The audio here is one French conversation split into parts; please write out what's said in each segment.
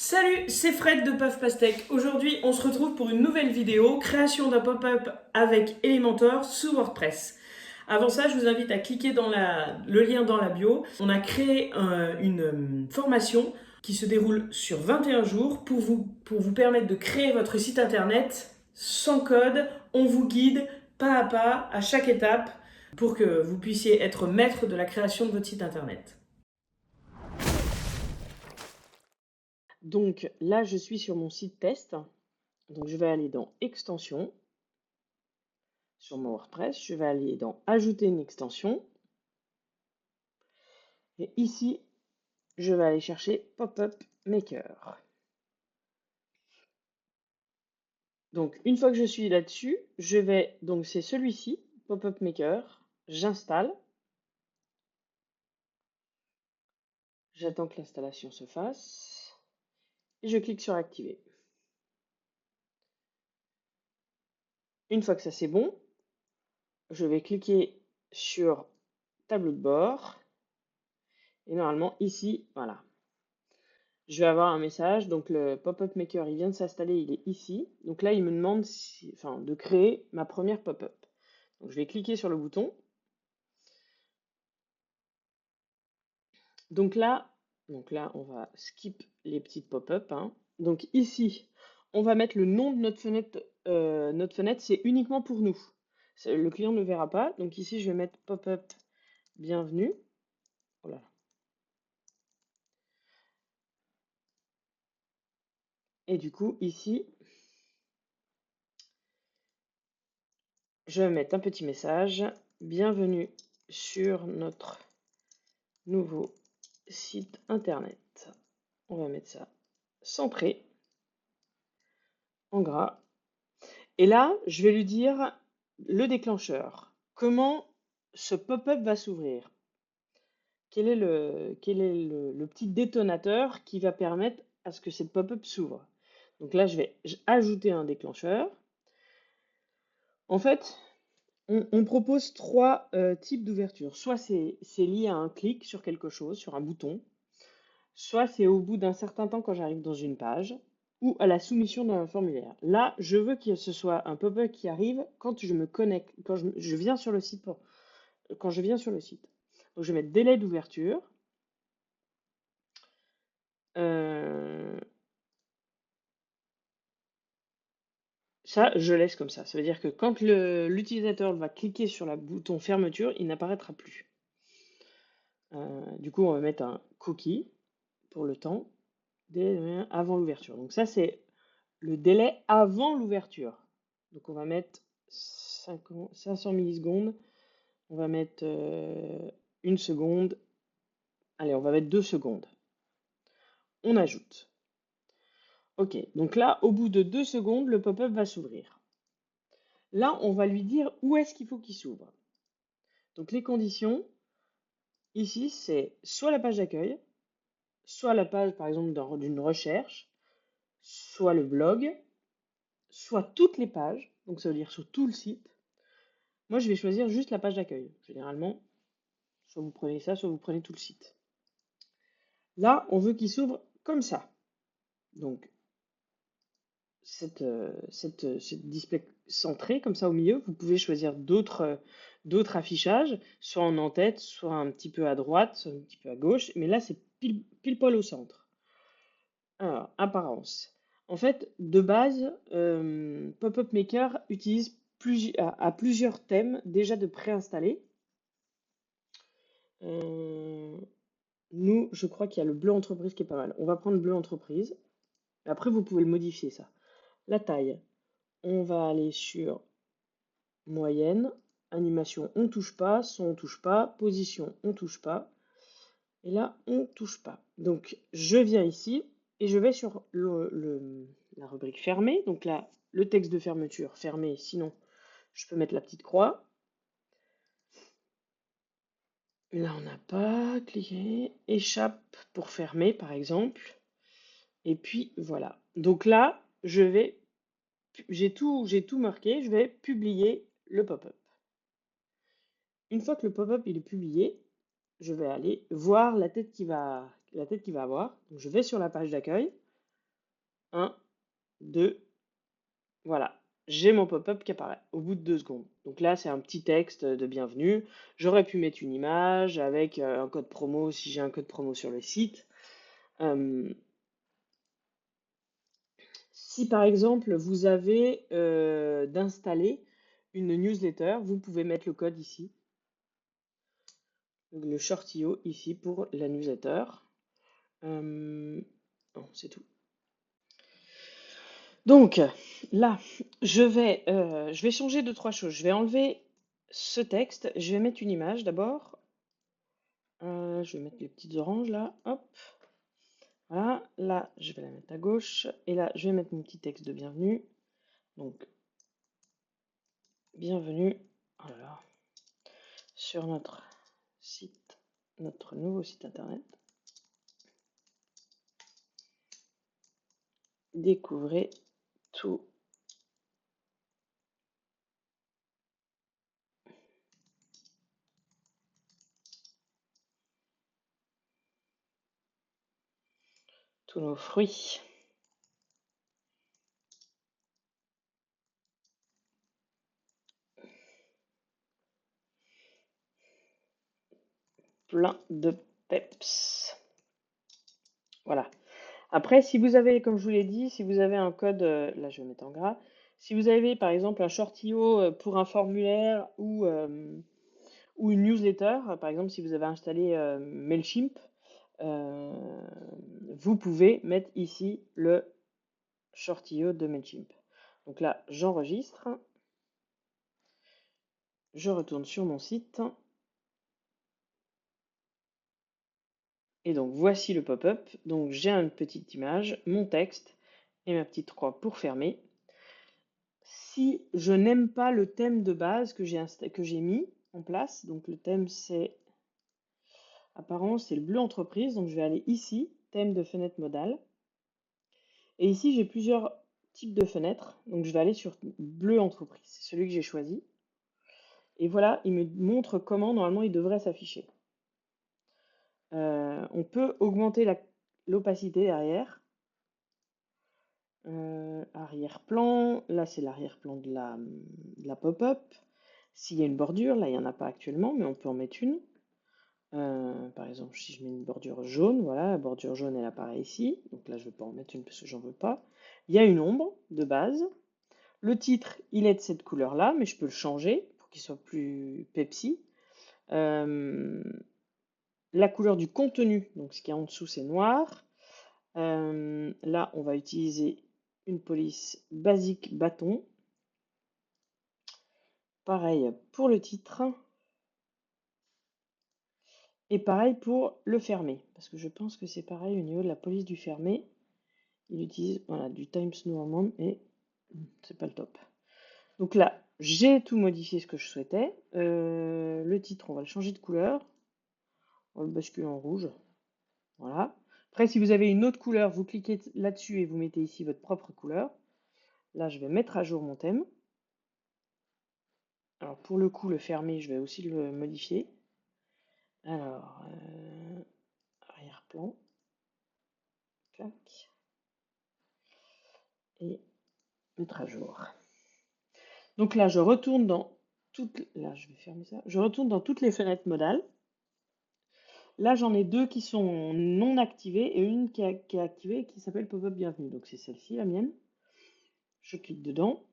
Salut, c'est Fred de Puff Pastèque. Aujourd'hui, on se retrouve pour une nouvelle vidéo, création d'un pop-up avec Elementor sous WordPress. Avant ça, je vous invite à cliquer dans le lien dans la bio. On a créé une formation qui se déroule sur 21 jours pour vous permettre de créer votre site internet sans code. On vous guide pas à chaque étape pour que vous puissiez être maître de la création de votre site internet. Donc là, je suis sur mon site test. Donc je vais aller dans Extensions sur mon WordPress. Je vais aller dans Ajouter une extension. Et ici, je vais aller chercher Pop-up Maker. Donc une fois que je suis là-dessus, donc c'est celui-ci, Pop-up Maker. J'installe. J'attends que l'installation se fasse. Et je clique sur Activer. Une fois que ça c'est bon, je vais cliquer sur Tableau de bord. Et normalement, ici, voilà. Je vais avoir un message. Donc, le Pop-up Maker, il vient de s'installer, il est ici. Donc là, il me demande de créer ma première pop-up. Donc, je vais cliquer sur le bouton. Donc là, on va skip les petites pop-up, hein. Donc ici, on va mettre le nom de notre fenêtre. Notre fenêtre, c'est uniquement pour nous. Le client ne verra pas. Donc ici, je vais mettre pop-up bienvenue. Voilà. Et du coup, ici, je vais mettre un petit message. Bienvenue sur notre nouveau site internet. On va mettre ça centré, en gras. Et là, je vais lui dire le déclencheur. Comment ce pop-up va s'ouvrir? Quel est le petit détonateur qui va permettre à ce que cette pop-up s'ouvre? Donc là, je vais ajouter un déclencheur. En fait, on propose trois types d'ouverture. Soit c'est lié à un clic sur quelque chose, sur un bouton. Soit c'est au bout d'un certain temps quand j'arrive dans une page, ou à la soumission d'un formulaire. Là, je veux que ce soit un pop-up qui arrive quand je me connecte, quand je viens sur le site. Quand je viens sur le site. Donc je vais mettre délai d'ouverture. Ça, je laisse comme ça. Ça veut dire que quand l'utilisateur va cliquer sur le bouton fermeture, il n'apparaîtra plus. Du coup, on va mettre un cookie pour le temps avant l'ouverture. Donc ça, c'est le délai avant l'ouverture. Donc on va mettre 500 millisecondes. On va mettre 1 seconde. Allez, on va mettre 2 secondes. On ajoute. OK, donc là, au bout de 2 secondes, le pop-up va s'ouvrir. Là, on va lui dire où est-ce qu'il faut qu'il s'ouvre. Donc les conditions, ici, c'est soit la page d'accueil, soit la page, par exemple, d'une recherche, soit le blog, soit toutes les pages, donc ça veut dire sur tout le site. Moi, je vais choisir juste la page d'accueil. Généralement, soit vous prenez ça, soit vous prenez tout le site. Là, on veut qu'il s'ouvre comme ça. Donc, cette display centrée comme ça au milieu. Vous pouvez choisir d'autres affichages, soit en en-tête, soit un petit peu à droite, soit un petit peu à gauche. Mais là, c'est pile poil au centre. Alors, apparence. En fait, de base, Pop-up Maker utilise plusieurs thèmes déjà de préinstallés. Nous, je crois qu'il y a le bleu entreprise qui est pas mal. On va prendre bleu entreprise. Après, vous pouvez le modifier, ça. La taille. On va aller sur moyenne. Animation, on touche pas. Son, on touche pas. Position, on touche pas. Et là, on touche pas. Donc, je viens ici et je vais sur la rubrique fermée. Donc là, le texte de fermeture fermé. Sinon, je peux mettre la petite croix. Là, on n'a pas cliqué. Échappe pour fermer, par exemple. Et puis, voilà. Donc là, j'ai tout marqué. Je vais publier le pop-up. Une fois que le pop-up il est publié, je vais aller voir la tête qu'il va avoir. Donc, je vais sur la page d'accueil. 1, 2, voilà. J'ai mon pop-up qui apparaît au bout de 2 secondes. Donc là, c'est un petit texte de bienvenue. J'aurais pu mettre une image avec un code promo si j'ai un code promo sur le site. Si par exemple vous avez d'installer une newsletter, vous pouvez mettre le code ici, le shortio ici pour la newsletter. Bon, c'est tout. Donc là, je vais changer 2-3 choses. Je vais enlever ce texte. Je vais mettre une image d'abord. Je vais mettre les petites oranges là. Hop. Voilà. Là, je vais la mettre à gauche. Et là, je vais mettre mon petit texte de bienvenue. Donc, bienvenue. Oh là là. Sur notre site, notre nouveau site internet. Découvrez tout. Tous nos fruits. Plein de peps. Voilà. Après, si vous avez, comme je vous l'ai dit, si vous avez un code, là je vais mettre en gras, si vous avez par exemple un shortio pour un formulaire ou une newsletter, par exemple si vous avez installé Mailchimp, vous pouvez mettre ici le shortio de Mailchimp. Donc là, j'enregistre, je retourne sur mon site, et donc voici le pop-up. Donc j'ai une petite image, mon texte et ma petite croix pour fermer. Si je n'aime pas le thème de base que j'ai mis en place, donc le thème c'est apparence, c'est le bleu entreprise, donc je vais aller ici, thème de fenêtre modale. Et ici j'ai plusieurs types de fenêtres, donc je vais aller sur bleu entreprise, c'est celui que j'ai choisi. Et voilà, il me montre comment normalement il devrait s'afficher. On peut augmenter l'opacité derrière. Arrière-plan, là c'est l'arrière-plan de la pop-up. S'il y a une bordure, là il n'y en a pas actuellement, mais on peut en mettre une. Par exemple, si je mets une bordure jaune, voilà, la bordure jaune elle apparaît ici. Donc là je ne vais pas en mettre une parce que j'en veux pas. Il y a une ombre de base. Le titre, il est de cette couleur-là, mais je peux le changer pour qu'il soit plus Pepsi. La couleur du contenu, donc ce qui est en dessous c'est noir. Là, on va utiliser une police basique bâton. Pareil pour le titre. Et pareil pour le fermé. Parce que je pense que c'est pareil au niveau de la police du fermé. Il utilise voilà, du Times New Roman et c'est pas le top. Donc là, j'ai tout modifié ce que je souhaitais. Le titre, on va le changer de couleur. On va le basculer en rouge. Voilà. Après, si vous avez une autre couleur, vous cliquez là-dessus et vous mettez ici votre propre couleur. Là, je vais mettre à jour mon thème. Alors, pour le coup, le fermé, je vais aussi le modifier. Alors, arrière-plan. Clac. Et mettre à jour. Donc là, je retourne dans je vais fermer ça. Je retourne dans toutes les fenêtres modales. Là, j'en ai deux qui sont non activées et une qui est activée et qui s'appelle Pop-up Bienvenue. Donc c'est celle-ci, la mienne. Je clique dedans.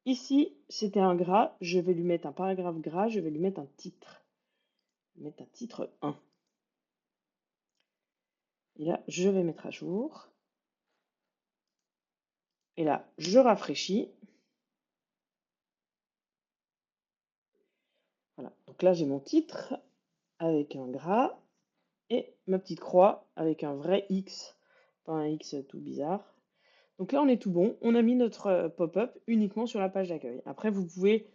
Ici, c'était un gras. Je vais lui mettre un paragraphe gras. Je vais lui mettre un titre. Je vais mettre un titre 1. Et là, je vais mettre à jour. Et là, je rafraîchis. Voilà. Donc là, j'ai mon titre avec un gras et ma petite croix avec un vrai X, pas un X tout bizarre. Donc là, on est tout bon. On a mis notre pop-up uniquement sur la page d'accueil. Après, vous pouvez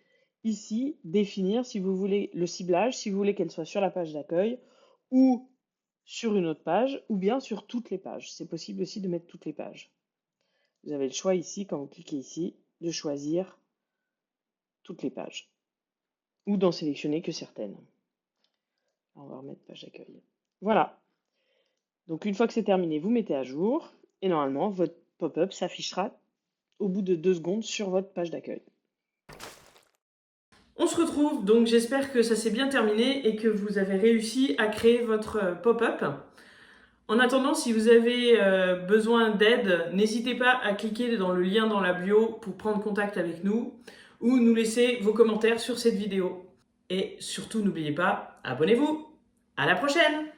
ici définir si vous voulez le ciblage, si vous voulez qu'elle soit sur la page d'accueil ou sur une autre page, ou bien sur toutes les pages. C'est possible aussi de mettre toutes les pages. Vous avez le choix ici, quand vous cliquez ici, de choisir toutes les pages ou d'en sélectionner que certaines. On va remettre page d'accueil. Voilà. Donc une fois que c'est terminé, vous mettez à jour et normalement votre pop-up s'affichera au bout de 2 secondes sur votre page d'accueil. On se retrouve, donc j'espère que ça s'est bien terminé et que vous avez réussi à créer votre pop-up. En attendant, si vous avez besoin d'aide, n'hésitez pas à cliquer dans le lien dans la bio pour prendre contact avec nous ou nous laisser vos commentaires sur cette vidéo. Et surtout, n'oubliez pas, abonnez-vous. À la prochaine!